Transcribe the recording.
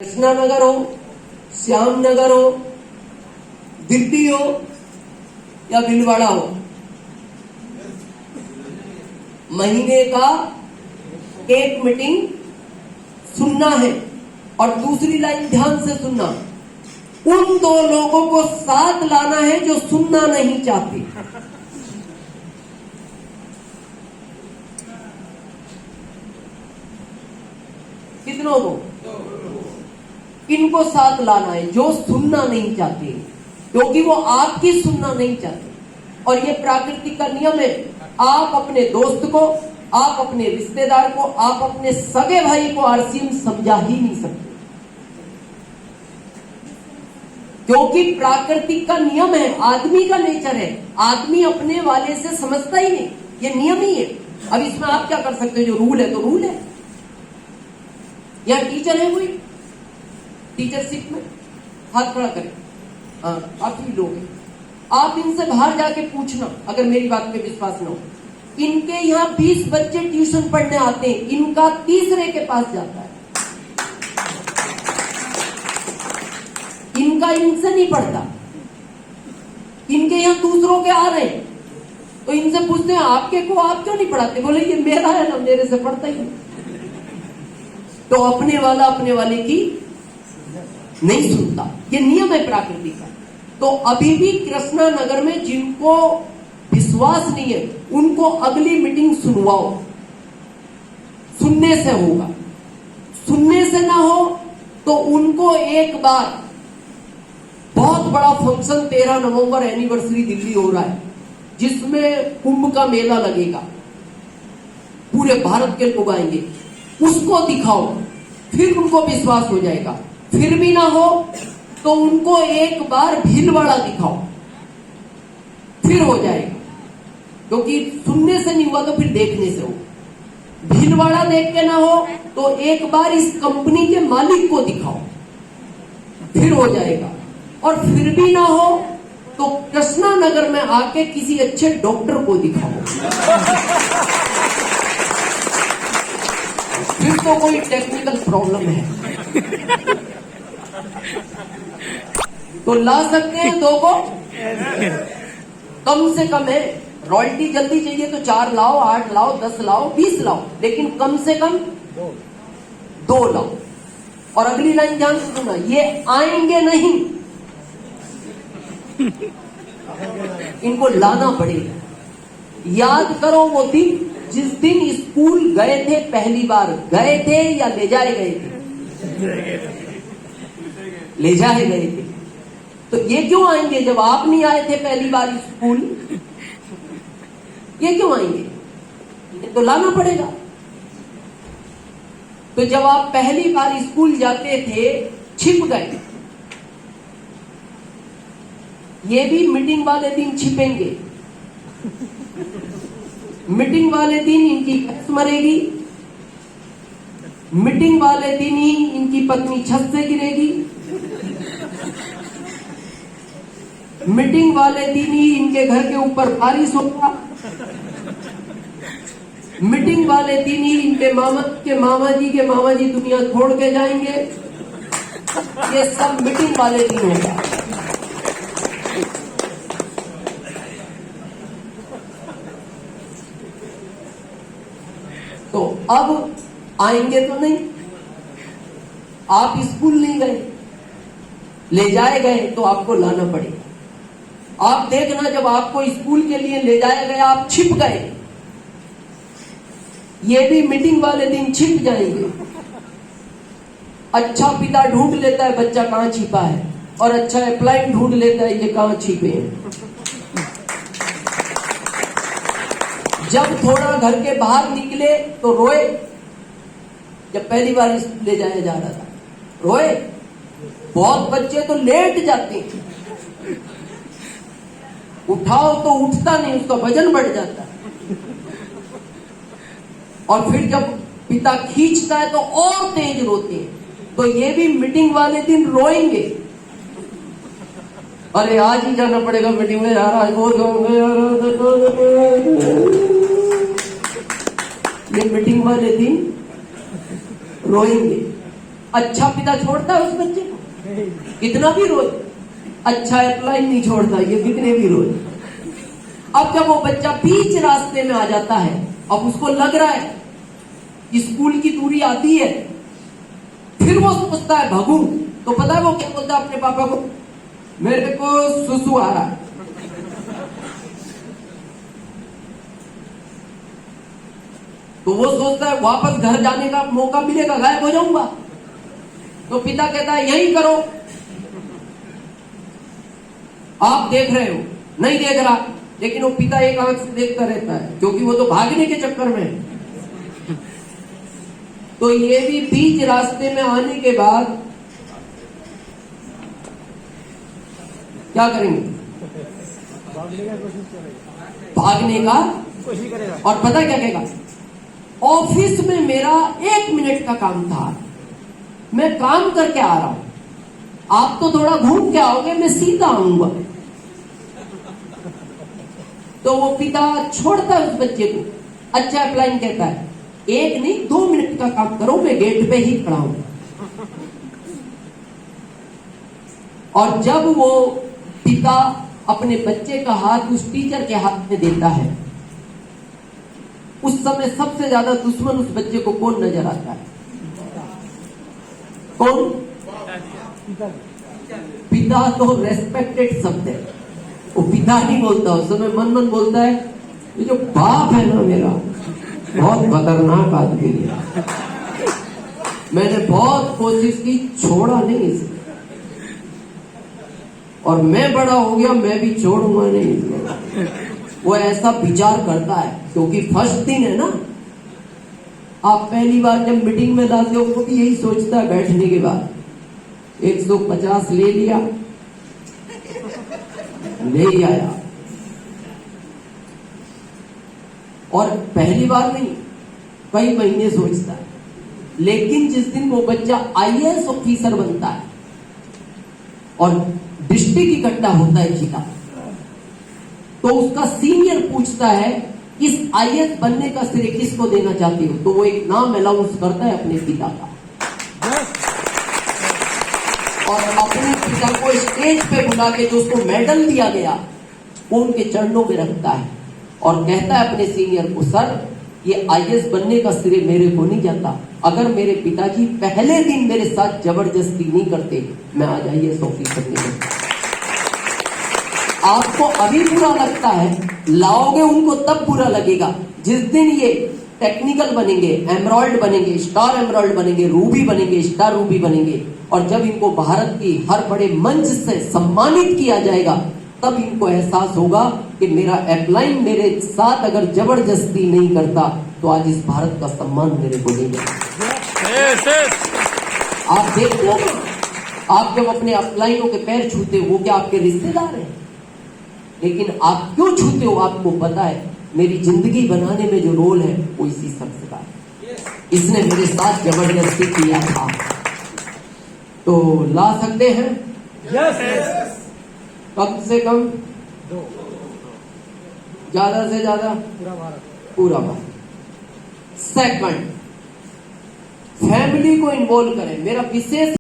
कृष्णा नगर हो, श्याम नगर हो, दिल्ली हो या भीलवाड़ा हो, महीने का एक मीटिंग सुनना है। और दूसरी लाइन ध्यान से सुनना, उन दो लोगों को साथ लाना है जो सुनना नहीं चाहते। कितनों को? इनको साथ लाना है जो सुनना नहीं चाहते, क्योंकि वो आपकी सुनना नहीं चाहते। और ये प्रकृति का नियम है। आप अपने दोस्त को, आप अपने रिश्तेदार को, आप अपने सगे भाई को आरसीएम समझा ही नहीं सकते, क्योंकि प्रकृति का नियम है, आदमी का नेचर है। आदमी अपने वाले से समझता ही नहीं, ये नियम ही है। अब इसमें आप क्या कर सकते हो? जो रूल है तो रूल है। या टीचर है कोई, टीचरशिप में हाथ खड़ा करें। हाँ, आप ही लोग हैं। आप इनसे बाहर जाके पूछना, अगर मेरी बात पे विश्वास न हो। इनके यहाँ 20 बच्चे ट्यूशन पढ़ने आते हैं, इनका तीसरे के पास जाता है। इनका इनसे नहीं पढ़ता, इनके यहाँ दूसरों के आ रहे हैं, तो इनसे पूछते हैं आपके को आप क्यों नहीं पढ़ाते? बोले ये मेरा है ना, मेरे से पढ़ता ही नहीं। तो अपने वाला अपने वाले की नहीं सुनता, ये नियम है प्रकृति का। तो अभी भी कृष्णा नगर में जिनको विश्वास नहीं है, उनको अगली मीटिंग सुनवाओ। सुनने से होगा, सुनने से ना हो तो उनको एक बार, बहुत बड़ा फंक्शन 13 नवंबर एनिवर्सरी दिल्ली हो रहा है, जिसमें कुंभ का मेला लगेगा, पूरे भारत के लोग आएंगे, उसको दिखाओ, फिर उनको विश्वास हो जाएगा। फिर भी ना हो तो उनको एक बार भीलवाड़ा दिखाओ, फिर हो जाएगा। क्योंकि सुनने से नहीं हुआ तो फिर देखने से हो। भीलवाड़ा देख के ना हो तो एक बार इस कंपनी के मालिक को दिखाओ, फिर हो जाएगा। और फिर भी ना हो तो कृष्णा नगर में आके किसी अच्छे डॉक्टर को दिखाओ, फिर तो कोई टेक्निकल प्रॉब्लम है। तो ला सकते हैं दो को, कम से कम है। रॉयल्टी जल्दी चाहिए तो 4 लाओ, 8 लाओ, 10 लाओ, 20 लाओ, लेकिन कम से कम 2 लाओ। और अगली लाइन ध्यान से सुना, ये आएंगे नहीं, इनको लाना पड़ेगा। याद करो वो दिन जिस दिन स्कूल गए थे, पहली बार गए थे या ले जाए गए थे? ले जाए गए थे। तो ये क्यों आएंगे जब आप नहीं आए थे पहली बार स्कूल? ये क्यों आएंगे? ये तो लाना पड़ेगा। तो जब आप पहली बार स्कूल जाते थे, छिप गए, ये भी मीटिंग वाले दिन छिपेंगे। मीटिंग वाले दिन इनकी भैंस मरेगी, मीटिंग वाले दिन ही इनकी पत्नी छत से गिरेगी, मीटिंग वाले दिन ही इनके घर के ऊपर बारिश होगा, मीटिंग वाले दिन ही इनके मामा जी दुनिया छोड़ के जाएंगे। ये सब मीटिंग वाले दिन होगा। तो अब आएंगे तो नहीं, आप स्कूल नहीं गए, ले जाए गए तो आपको लाना पड़ेगा। आप देखना, जब आपको स्कूल के लिए ले जाया गया, आप छिप गए, ये भी मीटिंग वाले दिन छिप जाएंगे। अच्छा पिता ढूंढ लेता है बच्चा कहां छिपा है, और अच्छा एम्प्लॉय ढूंढ लेता है ये कहां छिपे हैं। जब थोड़ा घर के बाहर निकले तो रोए, जब पहली बार ले जाया जा रहा था रोए। बहुत बच्चे तो लेट जाते हैं, उठाओ तो उठता नहीं, उसका वजन बढ़ जाता है। और फिर जब पिता खींचता है तो और तेज रोते हैं। तो ये भी मीटिंग वाले दिन रोएंगे, अरे आज ही जाना पड़ेगा मीटिंग में यार, आज बहुत ये मीटिंग वाले दिन रोएंगे। अच्छा पिता छोड़ता है उस बच्चे को? कितना भी रोज अच्छा अप्लाई नहीं छोड़ता ये, कितने भी रोज। अब जब वो बच्चा बीच रास्ते में आ जाता है, अब उसको लग रहा है कि स्कूल की दूरी आती है, फिर वो सोचता है भागू, तो पता है वो क्या बोलता है अपने पापा को? मेरे को सुसु आ रहा है। तो वो सोचता है वापस घर जाने का मौका मिलेगा, गायब हो जाऊंगा। तो पिता कहता है यही करो। आप देख रहे हो, नहीं देख रहा, लेकिन वो पिता एक आंख से देखता रहता है, क्योंकि वो तो भागने के चक्कर में है। तो ये भी बीच रास्ते में आने के बाद क्या करेंगे? भागने का कोशिश करेगा। और पता क्या कहेगा? ऑफिस में मेरा 1 मिनट का काम था, मैं काम करके आ रहा हूं, आप तो थोड़ा घूम के आओगे, मैं सीधा आऊंगा। तो वो पिता छोड़ता है उस बच्चे को। अच्छा अप्लाई कहता है 1 नहीं 2 मिनट का काम करो, मैं गेट पे ही खड़ा हूं। और जब वो पिता अपने बच्चे का हाथ उस टीचर के हाथ में देता है, उस समय सबसे ज्यादा दुश्मन उस बच्चे को कौन नजर आता है? कौन? पिता तो रेस्पेक्टेड शब्द है, वो पिता नहीं बोलता उस समय, मन मन बोलता है ये जो बाप है ना मेरा, बहुत खतरनाक आदमी है, मैंने बहुत कोशिश की, छोड़ा नहीं इसे, और मैं बड़ा हो गया, मैं भी छोड़ूंगा नहीं इसे। वो ऐसा विचार करता है, क्योंकि फर्स्ट दिन है ना। आप पहली बार जब मीटिंग में जाते हो, वो भी यही सोचता है बैठने के बाद 150 ले लिया, ले ही आया। और पहली बार नहीं, कई महीने सोचता है। लेकिन जिस दिन वो बच्चा IAS ऑफिसर बनता है और डिस्ट्रिक्ट इकट्ठा होता है जिला, तो उसका सीनियर पूछता है इस IAS बनने का श्रेय किसको देना चाहती हो? तो वो एक नाम अनाउंस करता है अपने पिता का, और अपने पिता को स्टेज पे बुला के जो उसको मेडल दिया गया वो उनके चरणों में रखता है और कहता है अपने सीनियर को, सर ये IAS बनने का श्रेय मेरे को नहीं जाता, अगर मेरे पिताजी पहले दिन मेरे साथ जबरदस्ती नहीं करते, मैं आज IAS ऑफिसर नहीं बनता। आपको अभी बुरा लगता है, लाओगे उनको तब बुरा लगेगा जिस दिन ये टेक्निकल बनेंगे, एमराल्ड बनेंगे, स्टार एमराल्ड बनेंगे, रूबी बनेंगे, स्टार रूबी बनेंगे, और जब इनको भारत की हर बड़े मंच से सम्मानित किया जाएगा, तब इनको एहसास होगा कि मेरा अपलाइन मेरे साथ अगर जबरदस्ती नहीं करता तो आज इस भारत का सम्मान मेरे को नहीं मिलता। आप देखते हो ना, आप जब अपने अपलाइनों के पैर छूते हो, वो क्या आपके रिश्तेदार हैं? लेकिन आप क्यों छूते हो? आपको पता है मेरी जिंदगी बनाने में जो रोल है वो इसी शख्स का है, इसने मेरे साथ जबरदस्ती किया था। तो ला सकते हैं yes. कम से कम 2, ज्यादा से ज्यादा पूरा भारत। सेकंड, फैमिली को इन्वॉल्व करें। मेरा विशेष